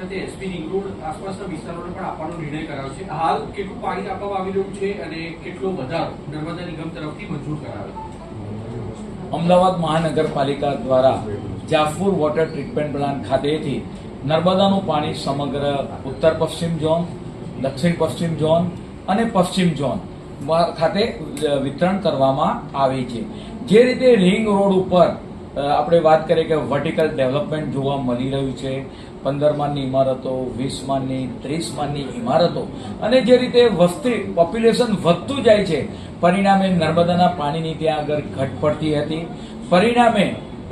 વખતે SP ring road આસપાસના વિસ્તારોને પણ આપવાનો નિર્ણય કરાયો છે. હાલ કેટલું પાણી આપવામાં આવી રહ્યું છે અને કેટલો વધારો નર્મદા નિગમ તરફથી મંજૂર કરાયો? અમદાવાદ મહાનગરપાલિકા દ્વારા જાફુર વોટર ટ્રીટમેન્ટ પ્લાન્ટ ખાતેથી નર્મદાનું પાણી સમગ્ર ઉત્તર પશ્ચિમ ઝોન, દક્ષિણ પશ્ચિમ ઝોન અને પશ્ચિમ ઝોન ખાતે વિતરણ કરવામાં આવે છે. જે રીતે રિંગ રોડ ઉપર આપણે વાત કરીએ કે વર્ટિકલ ડેવલપમેન્ટ જોવા મળી રહ્યું છે, 15 માળની ઇમારતો, 20 માળની, 30 માળની ઇમારતો, અને જે રીતે વસ્તી પોપ્યુલેશન વધતું જાય છે, પરિણામે નર્મદાના પાણીની ત્યાં આગળ ઘટ પડતી હતી. પરિણામે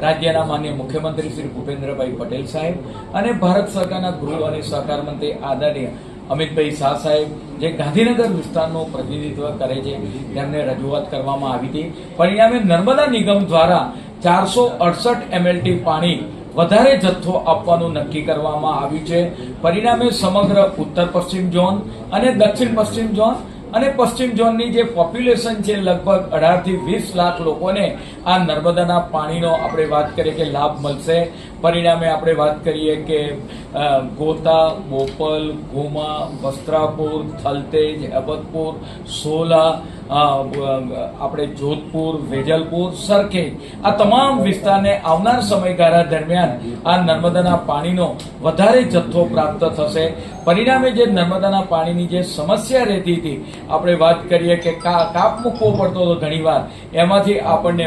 રાજ્યના માનનીય મુખ્યમંત્રી શ્રી ભૂપેન્દ્રભાઈ પટેલ સાહેબ અને ભારત સરકારના ગૃહ અને સહકાર મંત્રી આદરણીય અમિતભાઈ શાહ સાહેબ, જે ગાંધીનગર વિસ્તારનું પ્રતિનિધિત્વ કરે છે, તેમને રજૂઆત કરવામાં આવી હતી. પરિણામે નર્મદા નિગમ દ્વારા 468 MLT પાણી વધારે જથ્થો આપવાનું નક્કી કરવામાં આવ્યું છે. પરિણામે સમગ્ર ઉત્તર પશ્ચિમ ઝોન અને દક્ષિણ પશ્ચિમ ઝોન અને પશ્ચિમ ઝોનની જે પોપ્યુલેશન છે, લગભગ 18 થી 20 લાખ લોકોને આ નર્મદાના પાણીનો આપણે વાત કરીએ કે લાભ મળશે. પરિણામે આપણે વાત કરીએ કે ગોતા, બોપલ, ગોમા, વસ્ત્રાપુર, થલતેજ, હેબતપુર, સોલા, આપણે જોધપુર, વેજલપુર, સરખેજ, આ તમામ વિસ્તારને આવનાર સમયગાળા દરમિયાન આ નર્મદાના પાણીનો વધારે જથ્થો પ્રાપ્ત થશે. પરિણામે જે નર્મદાના પાણીની જે સમસ્યા રહેતી હતી, આપણે વાત કરીએ કે કાપ મૂકવો પડતો હતો ઘણીવાર, એમાંથી આપણને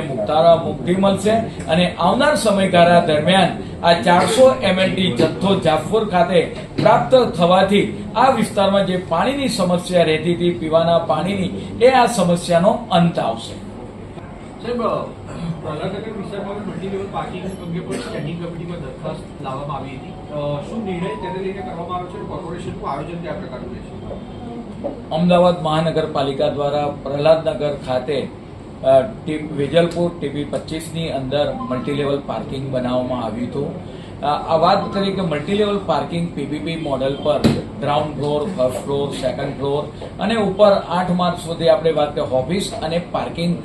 મુક્તિ મળશે અને આવનાર સમયગાળા દરમિયાન આ 400 MLT જથ્થો જાફુર ખાતે પ્રાપ્ત થવાથી આ વિસ્તારમાં જે પાણીની સમસ્યા રહેતી હતી, પીવાના પાણીની, એ આ સમસ્યાનો અંત આવશે. સાહેબ, પ્રહલાદનગર વિસ્તારમાં મલ્ટીલેવલ પાર્કિંગ અંગે પણ સ્ટેન્ડિંગ કમિટીમાં દરખાસ્ત લાવવામાં આવી હતી. શું નિર્ણય તેને લઈને કરવામાં આવ્યો છે? કોર્પોરેશનનું આયોજન કયા પ્રકારનું રહેશે? અમદાવાદ મહાનગરપાલિકા દ્વારા પ્રહલાદનગર ખાતે વેજલપુર TP 25 ની અંદર મલ્ટીલેવલ પાર્કિંગ બનાવવામાં આવ્યું હતું. આ વાત કરી કે મલ્ટીલેવલ પાર્કિંગ PPP મોડેલ પર ground floor, first floor, second floor અને ઉપર 8 માળ સુધી આપણે વાત કરીએ ઓફિસ અને પાર્કિંગ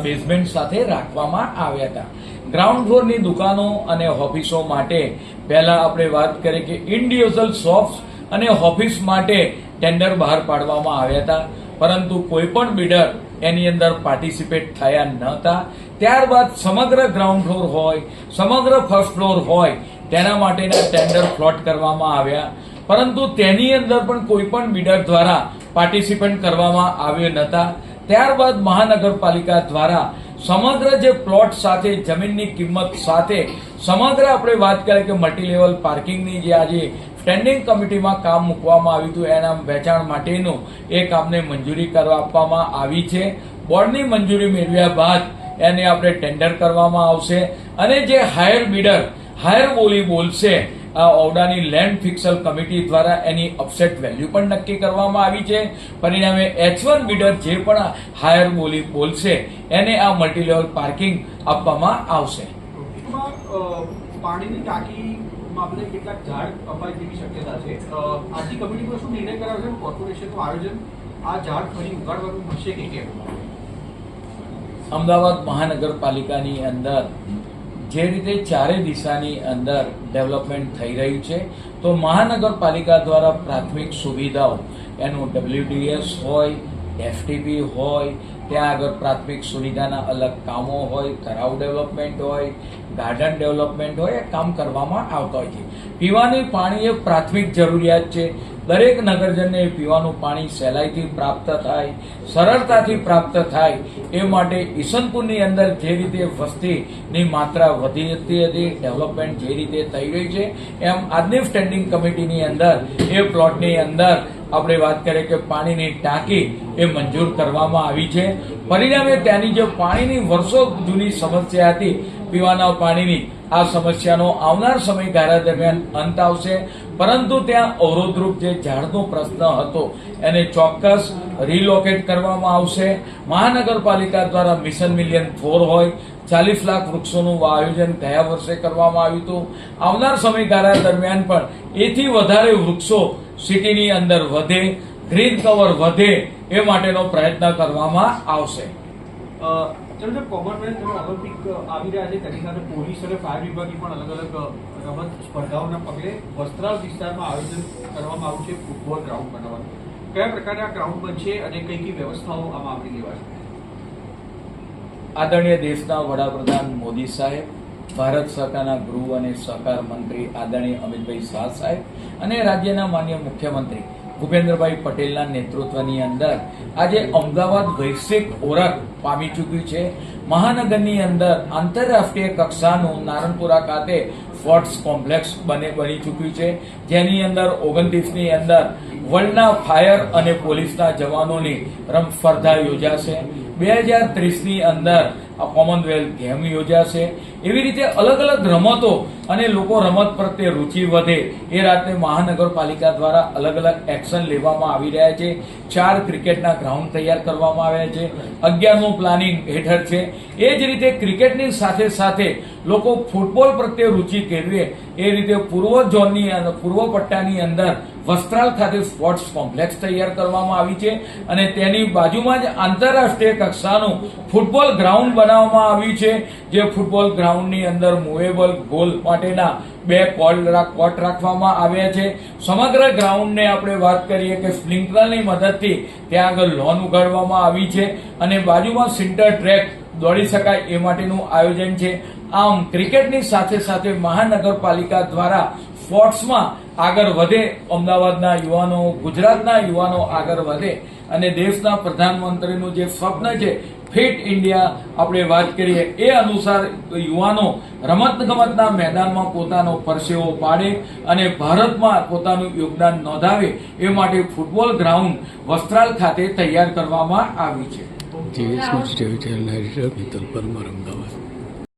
બેઝમેન્ટ સાથે રાખવામાં આવ્યા હતા. ગ્રાઉન્ડ ફ્લોરની દુકાનો અને ઓફિસો માટે પહેલા આપણે વાત કરીએ કે ઇન્ડિવિજ્યુઅલ શોપ્સ અને ઓફિસ માટે ટેન્ડર બહાર પાડવામાં આવ્યા હતા, પરંતુ કોઈ પણ બિડર એની અંદર પાર્ટિસિપેટ થયા ન હતા. ત્યારબાદ સમગ્ર ગ્રાઉન્ડ ફ્લોર હોય, સમગ્ર ફર્સ્ટ ફ્લોર હોય, તેના માટેના ટેન્ડર ફ્લોટ કરવામાં આવ્યા, પરંતુ તેની અંદર પણ કોઈ પણ બિડર દ્વારા પાર્ટિસિપેટ કરવામાં આવ્યા નહોતા. ત્યારબાદ મહાનગરપાલિકા દ્વારા સમગ્ર જે પ્લોટ સાથે, જમીનની કિંમત સાથે સમગ્ર આપણે વાત કરીએ કે મલ્ટીલેવલ પાર્કિંગની જે આજે સ્ટેન્ડિંગ કમિટીમાં કામ મૂકવામાં આવ્યું હતું, એના વેચાણ માટેનું એ કામને મંજૂરી કરવા આપવામાં આવી છે. બોર્ડની મંજૂરી મેળવ્યા બાદ એને આપણે ટેન્ડર કરવામાં આવશે અને જે હાયર બિડર હાયર બોલી બોલશે, આ ઔડાની લેન્ડ ફિક્સલ કમિટી દ્વારા એની અપસેટ વેલ્યુ પણ નક્કી કરવામાં આવી છે. પરિણામે H1 બિડર જે પણ હાયર બોલી બોલશે એને આ મલ્ટીલેવલ પાર્કિંગ આપવામાં આવશે. પાણીની ટાંકી મામલે કેટલાક ઝાડ કપાય તેવી શક્યતા છે. આજની કમિટીમાં શું નિર્ણય કરાયો છે? કોર્પોરેશનનું આયોજન આ ઝાડ ફરી ઉગાડવાનું હશે કે કેમ? અમદાવાદ મહાનગરપાલિકાની અંદર જે રીતે ચારે દિશાની અંદર ડેવલપમેન્ટ થઈ રહ્યું છે, તો મહાનગરપાલિકા દ્વારા પ્રાથમિક સુવિધાઓ, એનું WDS હોય, FTP હોય, ત્યાં આગળ પ્રાથમિક સુવિધાના અલગ કામો હોય, તળાવ ડેવલપમેન્ટ હોય, ગાર્ડન ડેવલપમેન્ટ હોય, એ કામ કરવામાં આવતા હોય છે. પીવાની પાણી એ પ્રાથમિક જરૂરિયાત છે. દરેક નગરજનને પીવાનું પાણી સહેલાઈથી પ્રાપ્ત થાય, સરળતાથી પ્રાપ્ત થાય, એ માટે ઈસનપુરની અંદર જે રીતે વસ્તીની માત્રા વધી હતી, ડેવલપમેન્ટ જે રીતે થઈ રહી છે, એમ આજની સ્ટેન્ડિંગ કમિટીની અંદર એ પ્લોટની અંદર આપણે વાત કરીએ કે પાણીની ટાંકી એ મંજૂર કરવામાં આવી છે. પરિણામે ત્યાંની જે પાણીની વર્ષો જૂની સમસ્યા હતી પીવાના પાણીની, આ સમસ્યાનો આવનાર સમયગાળા દરમિયાન અંત આવશે. પરંતુ ત્યાં અવરોધરૂપ જે ઝાડનો પ્રશ્ન હતો એને ચોક્કસ રિલોકેટ કરવામાં આવશે. મહાનગરપાલિકા દ્વારા મિશન મિલિયન 4 હોય, 40 લાખ વૃક્ષોનું આયોજન ગયા વર્ષે કરવામાં આવ્યું હતું. આવનાર સમયગાળા દરમિયાન પણ એથી વધારે વૃક્ષો સિટીની અંદર વધે, ગ્રીન કવર વધે, એ માટેનો પ્રયત્ન કરવામાં આવશે. ચાલો સર, કોમનવેલ્થ અને ઓલિમ્પિક આવી રહ્યા છે, તેની સાથે પોલીસ અને ફાયર વિભાગની પણ અલગ અલગ રમત સ્પર્ધાઓના પગલે વસ્ત્રાલ વિસ્તારમાં આયોજન કરવામાં આવ્યું છે ફૂટબોલ ગ્રાઉન્ડ બનાવવાનું. કયા પ્રકારના ગ્રાઉન્ડ બનશે અને કઈ કઈ વ્યવસ્થાઓ આમાં આવરી લેવાશે? આદરણીય દેશના વડાપ્રધાન મોદી સાહેબ, ભારત સરકારના ગૃહ અને સહકાર મંત્રી આદરણીય અમિતભાઈ શાહ સાહેબ અને રાજ્યના માન્ય મુખ્યમંત્રી ભૂપેન્દ્રભાઈ પટેલના નેતૃત્વની અંદર આજે અમદાવાદ વૈશ્વિક ઓળખ પામી ચૂક્યું છે. મહાનગરની અંદર આંતરરાષ્ટ્રીય કક્ષાનું નારણપુરા ખાતે સ્પોર્ટ્સ કોમ્પ્લેક્સ બની ચૂક્યું છે, જેની અંદર 29ની અંદર વર્લ્ડના ફાયર અને પોલીસના જવાનોની સ્પર્ધા યોજાશે. 2030ની અંદર કોમનવેલ્થ ગેમ યોજાશે. એવી રીતે અલગ અલગ રમતો અને લોકો રમત પ્રત્યે રુચિ વધે એ રાતે મહાનગરપાલિકા દ્વારા અલગ અલગ એક્શન લેવામાં આવી રહ્યા છે. 4 ક્રિકેટના ગ્રાઉન્ડ તૈયાર કરવામાં આવ્યા છે, 11નું પ્લાનિંગ હેઠળ છે. એ જ રીતે ક્રિકેટની સાથે સાથે લોકો ફૂટબોલ પ્રત્યે રુચિ કેળવે એ રીતે પૂર્વ ઝોનની પૂર્વ પટ્ટાની અંદર વસ્ત્રાલ ખાતે સ્પોર્ટ્સ કોમ્પ્લેક્સ તૈયાર કરવામાં આવી છે અને તેની બાજુમાં જ આંતરરાષ્ટ્રીય કક્ષાનું ફૂટબોલ ગ્રાઉન્ડ બનાવવામાં આવ્યું છે, જે ફૂટબોલ ગ્રાઉન્ડની અંદર મૂવેબલ ગોલ માટેના 2 કોર્ટ રાખવામાં આવ્યા છે. સમગ્ર ગ્રાઉન્ડને આપણે વાત કરીએ કે સ્પ્રિંકલરની મદદથી ત્યાં આગળ લોન ઉગાડવામાં આવી છે અને બાજુમાં સિન્ટર ટ્રેક દોડી શકાય એ માટેનું આયોજન છે. આમ ક્રિકેટની સાથે સાથે મહાનગરપાલિકા દ્વારા સ્પોર્ટ્સમાં આગળ વધે, અમદાવાદના યુવાનો, ગુજરાતના યુવાનો આગળ વધે અને દેશના પ્રધાનમંત્રીનું જે સ્વપ્ન છે ફિટ ઇન્ડિયા આપણે વાત કરીએ એ અનુસાર યુવાનો રમતગમતના મેદાનમાં પોતાનો પરસેવો પાડે અને ભારતમાં પોતાનું યોગદાન નોંધાવે એ માટે ફૂટબોલ ગ્રાઉન્ડ વસ્ત્રાલ ખાતે તૈયાર કરવામાં આવ્યું છે. GVS news TV channel editor Mittal Parmar, Ahmedabad.